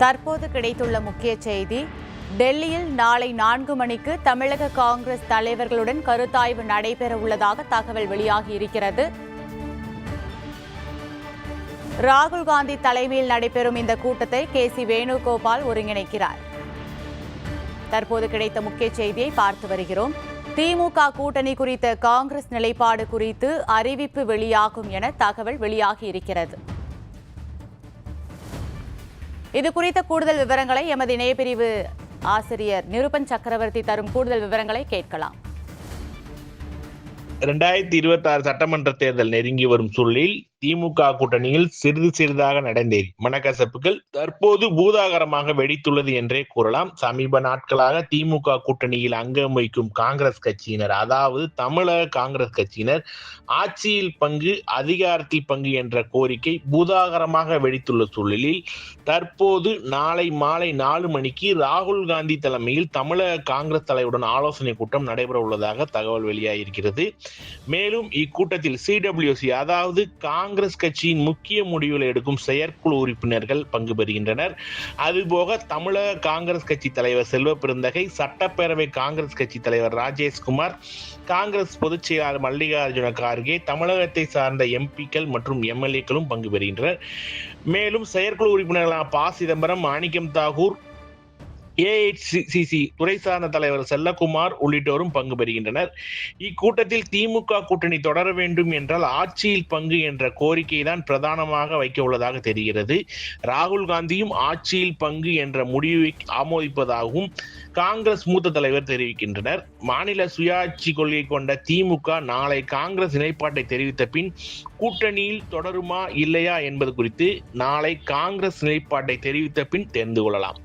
தற்போது கிடைத்துள்ள முக்கிய செய்தி. டெல்லியில் நாளை 4 மணிக்கு தமிழக காங்கிரஸ் தலைவர்களுடன் கருத்தாய்வு நடைபெற உள்ளதாக தகவல் வெளியாகியிருக்கிறது. ராகுல் காந்தி தலைமையில் நடைபெறும் இந்த கூட்டத்தை KC வேணுகோபால் ஒருங்கிணைக்கிறார். தற்போது கிடைத்த முக்கிய செய்தியை பார்த்து வருகிறோம். திமுக கூட்டணி குறித்த காங்கிரஸ் நிலைப்பாடு குறித்து அறிவிப்பு வெளியாகும் என தகவல் வெளியாகியிருக்கிறது. இது குறித்த கூடுதல் விவரங்களை எமது இணையப்பிரிவு ஆசிரியர் நிருபன் சக்கரவர்த்தி தரும் கூடுதல் விவரங்களை கேட்கலாம். 2026 சட்டமன்ற தேர்தல் நெருங்கி வரும் சூழலில் திமுக கூட்டணியில் சிறிதாக நடந்தேறி மனக்கசப்புகள் தற்போது பூதாகரமாக வெடித்துள்ளது என்றே கூறலாம். சமீப நாட்களாக திமுக கூட்டணியில் அங்கம் வகிக்கும் காங்கிரஸ் கட்சியினர், அதாவது தமிழக காங்கிரஸ் கட்சியினர், ஆட்சியில் பங்கு அதிகாரத்தில் பங்கு என்ற கோரிக்கை பூதாகரமாக வெடித்துள்ள சூழலில் தற்போது நாளை மாலை 4 மணிக்கு ராகுல் காந்தி தலைமையில் தமிழக காங்கிரஸ் தலைவருடன் ஆலோசனை கூட்டம் நடைபெற உள்ளதாக தகவல் வெளியாகியிருக்கிறது. மேலும் இக்கூட்டத்தில் CWC, அதாவது காங்கிரஸ் கட்சியின் முக்கிய முடிவுகளை எடுக்கும் செயற்குழு உறுப்பினர்கள் பங்கு பெறுகின்றனர். அதுபோக தமிழக காங்கிரஸ் கட்சி தலைவர் செல்வ பெருந்தகை, சட்டப்பேரவை காங்கிரஸ் கட்சி தலைவர் ராஜேஷ்குமார், காங்கிரஸ் பொதுச் செயலாளர் மல்லிகார்ஜுன கார்கே, தமிழகத்தை சார்ந்த MPக்கள் மற்றும் MLAக்களும் பங்கு பெறுகின்றனர். மேலும் செயற்குழு உறுப்பினர்களான ப. சிதம்பரம், மாணிக்கம் தாகூர், AICC துறை சார்ந்த தலைவர் செல்லகுமார் உள்ளிட்டோரும் பங்கு பெறுகின்றனர். இக்கூட்டத்தில் திமுக கூட்டணி தொடர வேண்டும் என்றால் ஆட்சியில் பங்கு என்ற கோரிக்கை தான் பிரதானமாக வைக்க உள்ளதாக தெரிகிறது. ராகுல் காந்தியும் ஆட்சியில் பங்கு என்ற முடிவை ஆமோதிப்பதாகவும் காங்கிரஸ் மூத்த தலைவர் தெரிவிக்கின்றனர். மாநில சுயாட்சி கொள்கை கொண்ட திமுக நாளை காங்கிரஸ் நிலைப்பாட்டை தெரிவித்த பின் கூட்டணியில் தொடருமா இல்லையா என்பது குறித்து நாளை காங்கிரஸ் நிலைப்பாட்டை தெரிவித்த பின் தெரிந்து கொள்ளலாம்.